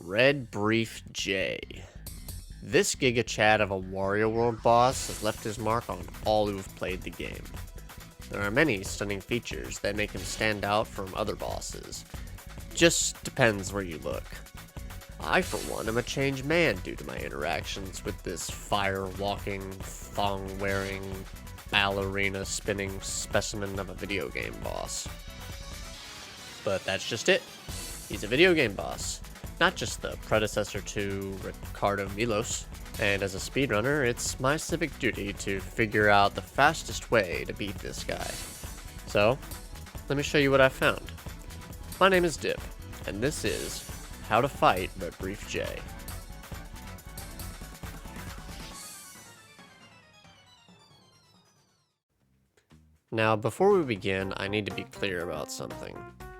Red Brief J. This Giga Chad of a Wario World boss has left his mark on all who have played the game. There are many stunning features that make him stand out from other bosses. Just depends where you look. I, for one, am a changed man due to my interactions with this fire-walking, thong-wearing, ballerina-spinning specimen of a video game boss. But that's just it. He's a video game boss, not just the predecessor to Ricardo Milos. And as a speedrunner, it's my civic duty to figure out the fastest way to beat this guy. So, let me show you what I found. My name is Dip, and this is How to Fight Red Brief J. Now, before we begin, I need to be clear about something.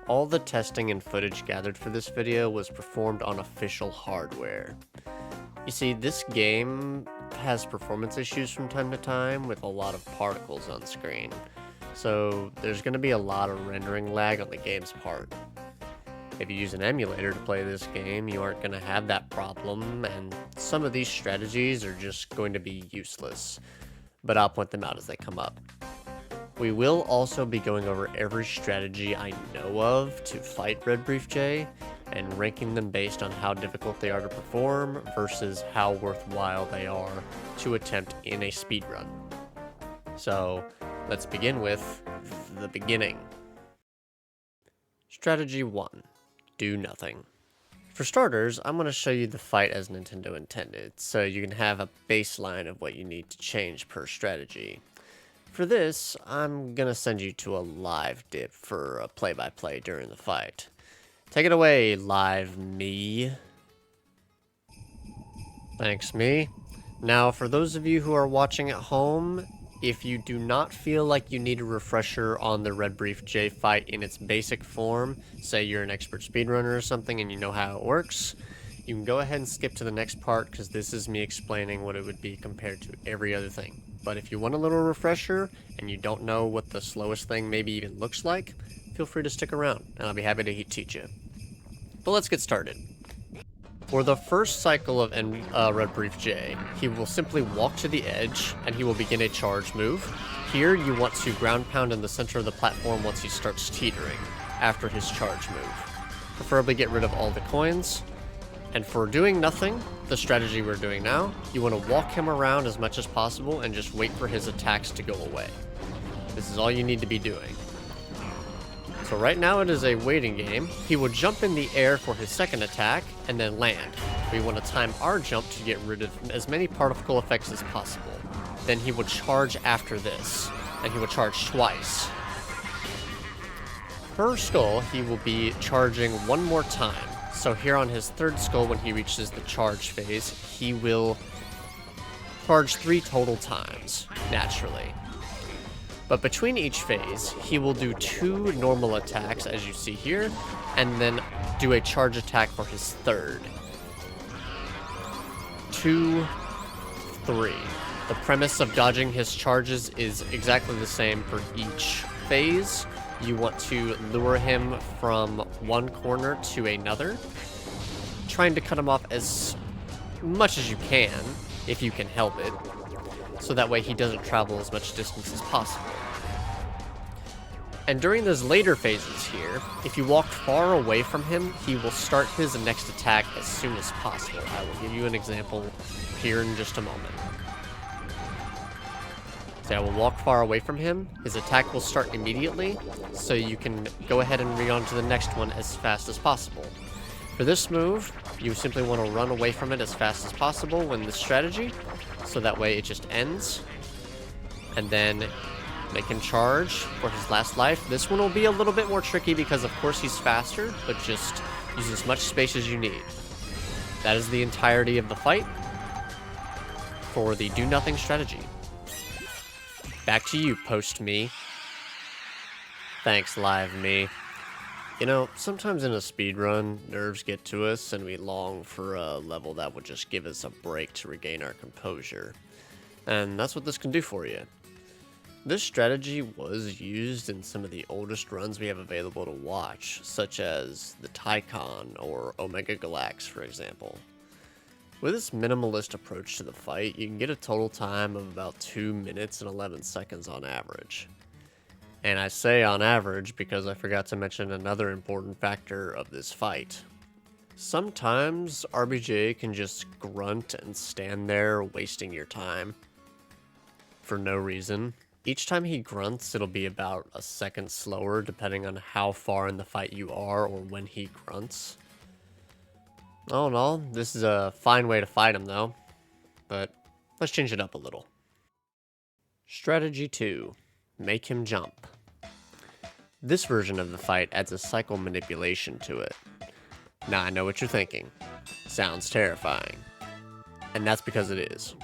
All the testing and footage gathered for this video was performed on official hardware. You see, this game has performance issues from time to time with a lot of particles on screen, so there's going to be a lot of rendering lag on the game's part. If you use an emulator to play this game, you aren't going to have that problem, and some of these strategies are just going to be useless, but I'll point them out as they come up. We will also be going over every strategy I know of to fight Red Brief J, and ranking them based on how difficult they are to perform versus how worthwhile they are to attempt in a speedrun. So, let's begin with the beginning. Strategy 1. Do nothing. For starters, I'm going to show you the fight as Nintendo intended, so you can have a baseline of what you need to change per strategy. For this, I'm going to send you to a live dip for a play-by-play during the fight. Take it away, live me. Thanks, me. Now, for those of you who are watching at home, if you do not feel like you need a refresher on the Red Brief J fight in its basic form, say you're an expert speedrunner or something and you know how it works, you can go ahead and skip to the next part because this is me explaining what it would be compared to every other thing. But if you want a little refresher and you don't know what the slowest thing maybe even looks like, feel free to stick around and I'll be happy to teach you. But let's get started. For the first cycle of Red Brief J, he will simply walk to the edge and he will begin a charge move. Here you want to ground pound in the center of the platform once he starts teetering after his charge move. Preferably get rid of all the coins. And for doing nothing, the strategy we're doing now, you want to walk him around as much as possible and just wait for his attacks to go away. This is all you need to be doing. So right now it is a waiting game. He will jump in the air for his second attack and then land. We want to time our jump to get rid of as many particle effects as possible. Then he will charge after this, and he will charge twice. Per skull, he will be charging one more time. So here on his third skull, when he reaches the charge phase, he will charge 3 total times, naturally. But between each phase, he will do 2 normal attacks, as you see here, and then do a charge attack for his third. 2, 3. The premise of dodging his charges is exactly the same for each phase. You want to lure him from one corner to another, trying to cut him off as much as you can, if you can help it, so that way he doesn't travel as much distance as possible. And during those later phases here, if you walk far away from him, he will start his next attack as soon as possible. I will give you an example here in just a moment. So I will walk far away from him, his attack will start immediately, so you can go ahead and read on to the next one as fast as possible. For this move, you simply want to run away from it as fast as possible when this strategy, so that way it just ends, and then make him charge for his last life. This one will be a little bit more tricky because of course he's faster, but just use as much space as you need. That is the entirety of the fight for the do nothing strategy. Back to you, post me. Thanks, live me. You know, sometimes in a speedrun, nerves get to us and we long for a level that would just give us a break to regain our composure. And that's what this can do for you. This strategy was used in some of the oldest runs we have available to watch, such as the Tycon or Omega Galax, for example. With this minimalist approach to the fight, you can get a total time of about 2 minutes and 11 seconds on average. And I say on average because I forgot to mention another important factor of this fight. Sometimes RBJ can just grunt and stand there wasting your time for no reason. Each time he grunts, it'll be about a second slower depending on how far in the fight you are or when he grunts. All in all, this is a fine way to fight him though, but let's change it up a little. Strategy 2. Make him jump. This version of the fight adds a cycle manipulation to it. Now I know what you're thinking. Sounds terrifying. And that's because it is.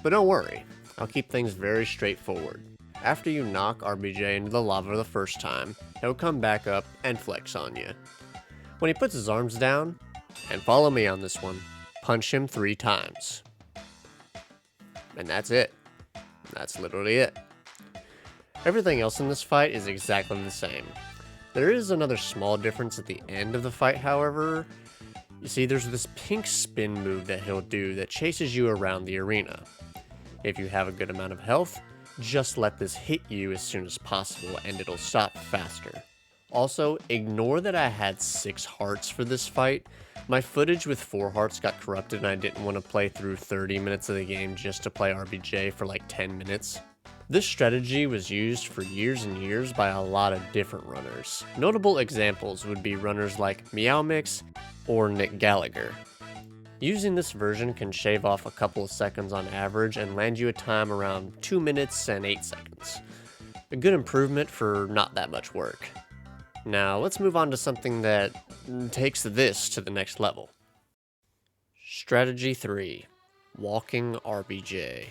But don't worry, I'll keep things very straightforward. After you knock RBJ into the lava the first time, he'll come back up and flex on you. When he puts his arms down, and follow me on this one, punch him 3 times. And that's it. That's literally it. Everything else in this fight is exactly the same. There is another small difference at the end of the fight, however. You see, there's this pink spin move that he'll do that chases you around the arena. If you have a good amount of health, just let this hit you as soon as possible and it'll stop faster. Also, ignore that I had 6 hearts for this fight. My footage with 4 hearts got corrupted and I didn't want to play through 30 minutes of the game just to play RBJ for like 10 minutes. This strategy was used for years and years by a lot of different runners. Notable examples would be runners like Meowmix or Nick Gallagher. Using this version can shave off a couple of seconds on average and land you a time around 2 minutes and 8 seconds. A good improvement for not that much work. Now let's move on to something that takes this to the next level. Strategy 3. Walking RBJ.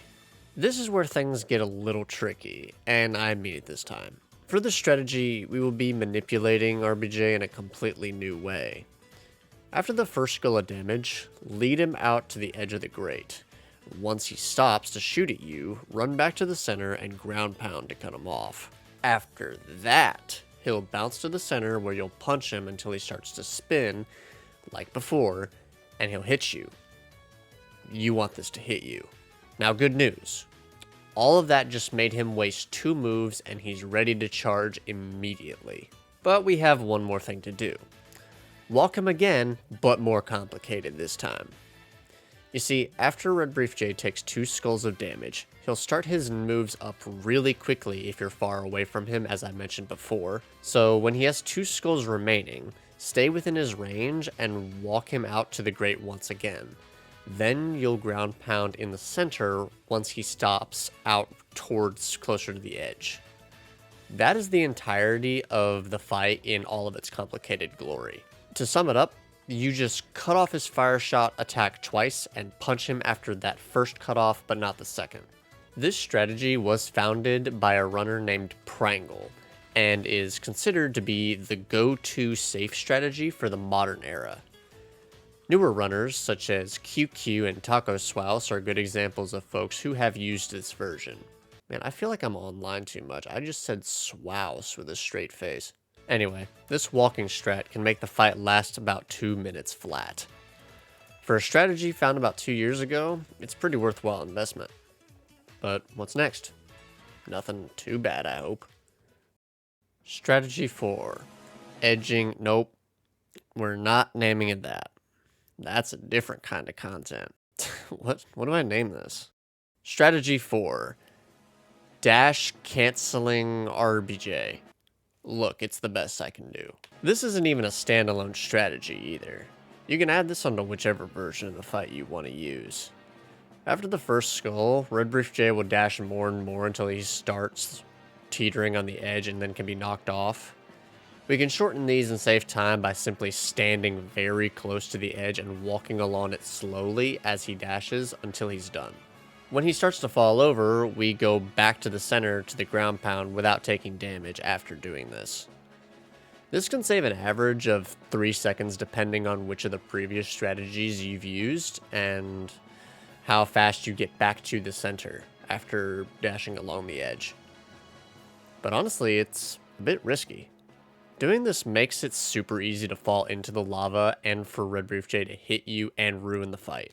This is where things get a little tricky, and I mean it this time. For this strategy, we will be manipulating RBJ in a completely new way. After the first skill of damage, lead him out to the edge of the grate. Once he stops to shoot at you, run back to the center and ground pound to cut him off. After that, he'll bounce to the center where you'll punch him until he starts to spin, like before, and he'll hit you. You want this to hit you. Now, good news. All of that just made him waste 2 moves and he's ready to charge immediately. But we have one more thing to do. Walk him again, but more complicated this time. You see, after Red Brief J takes 2 skulls of damage, he'll start his moves up really quickly if you're far away from him, as I mentioned before. So when he has 2 skulls remaining, stay within his range and walk him out to the grate once again. Then you'll ground pound in the center once he stops out towards closer to the edge. That is the entirety of the fight in all of its complicated glory. To sum it up, you just cut off his fire shot attack twice and punch him after that first cutoff, but not the second. This strategy was founded by a runner named Prangle, and is considered to be the go-to safe strategy for the modern era. Newer runners, such as QQ and Taco Swouse, are good examples of folks who have used this version. Man, I feel like I'm online too much. I just said Swouse with a straight face. Anyway, this walking strat can make the fight last about 2 minutes flat. For a strategy found about 2 years ago, it's a pretty worthwhile investment. But what's next? Nothing too bad, I hope. Strategy 4. Edging. Nope. We're not naming it that. That's a different kind of content. What do I name this? Strategy 4. Dash canceling RBJ. Look, it's the best I can do. This isn't even a standalone strategy either. You can add this onto whichever version of the fight you want to use. After the first skull, Red Brief J will dash more and more until he starts teetering on the edge and then can be knocked off. We can shorten these and save time by simply standing very close to the edge and walking along it slowly as he dashes until he's done. When he starts to fall over, we go back to the center to the ground pound without taking damage after doing this. This can save an average of 3 seconds depending on which of the previous strategies you've used and how fast you get back to the center after dashing along the edge. but honestly, it's a bit risky. Doing this makes it super easy to fall into the lava and for Red Brief J to hit you and ruin the fight.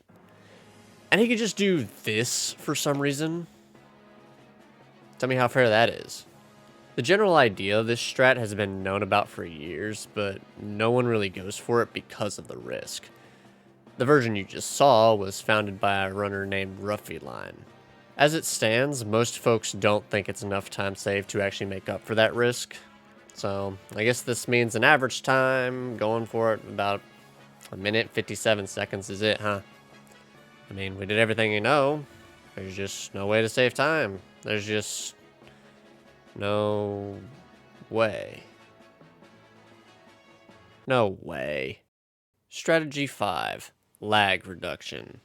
And he could just do this for some reason. Tell me how fair that is. The general idea of this strat has been known about for years, but no one really goes for it because of the risk. The version you just saw was founded by a runner named Ruffyline. As it stands, most folks don't think it's enough time saved to actually make up for that risk. So, I guess this means an average time going for it about 1 minute 57 seconds is it, huh? I mean, we did everything you know. There's just no way to save time. There's just no way. No way. Strategy 5. Lag reduction.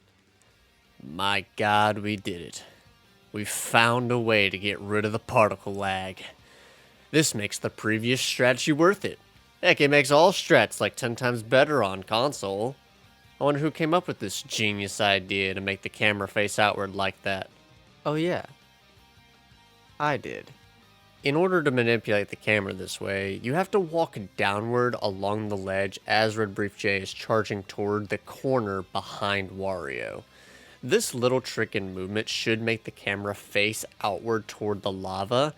My god, we did it. We found a way to get rid of the particle lag. This makes the previous strategy worth it. Heck, it makes all strats like 10 times better on console. I wonder who came up with this genius idea to make the camera face outward like that. Oh yeah, I did. In order to manipulate the camera this way, you have to walk downward along the ledge as Red Brief J is charging toward the corner behind Wario. This little trick and movement should make the camera face outward toward the lava,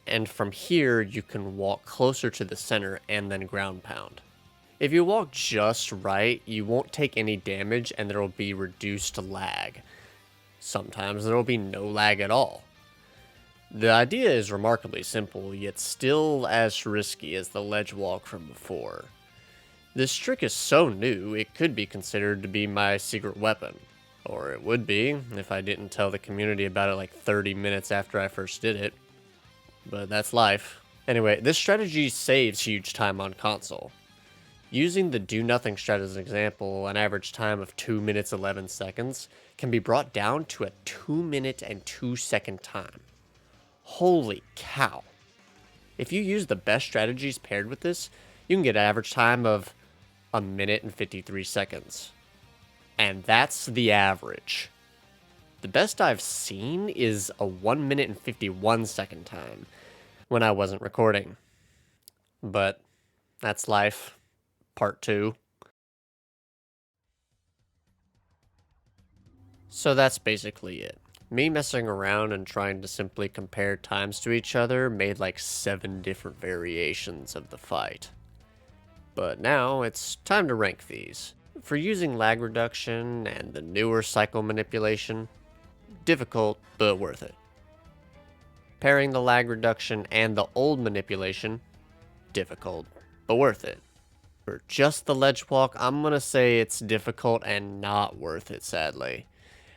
and from here you can walk closer to the center and then ground pound. If you walk just right, you won't take any damage and there will be reduced lag. Sometimes there will be no lag at all. The idea is remarkably simple, yet still as risky as the ledge walk from before. This trick is so new, it could be considered to be my secret weapon. Or it would be, if I didn't tell the community about it like 30 minutes after I first did it. But that's life. Anyway, this strategy saves huge time on console. Using the do nothing strat as an example, an average time of 2 minutes 11 seconds can be brought down to a 2 minute and 2 second time. Holy cow. If you use the best strategies paired with this, you can get an average time of 1 minute and 53 seconds. And that's the average. The best I've seen is a 1 minute and 51 second time when I wasn't recording. But that's life. Part 2. So that's basically it. Me messing around and trying to simply compare times to each other made like 7 different variations of the fight. But now it's time to rank these. For using lag reduction and the newer cycle manipulation, difficult but worth it. Pairing the lag reduction and the old manipulation, difficult but worth it. For just the ledge walk, I'm gonna say it's difficult and not worth it, sadly.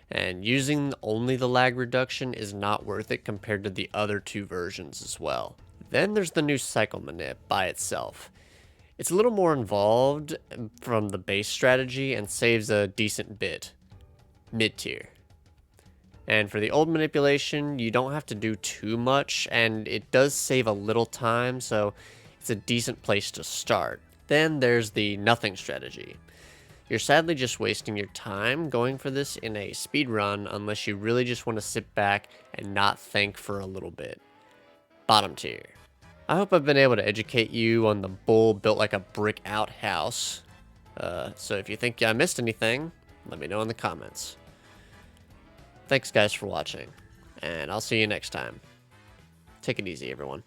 And using only the lag reduction is not worth it compared to the other 2 versions as well. Then there's the new cycle manip by itself. It's a little more involved from the base strategy and saves a decent bit. Mid-tier. And for the old manipulation, you don't have to do too much, and it does save a little time, so it's a decent place to start. Then there's the nothing strategy. You're sadly just wasting your time going for this in a speedrun unless you really just want to sit back and not think for a little bit. Bottom tier. I hope I've been able to educate you on the bull built like a brick outhouse. So if you think I missed anything, let me know in the comments. Thanks guys for watching, and I'll see you next time. Take it easy, everyone.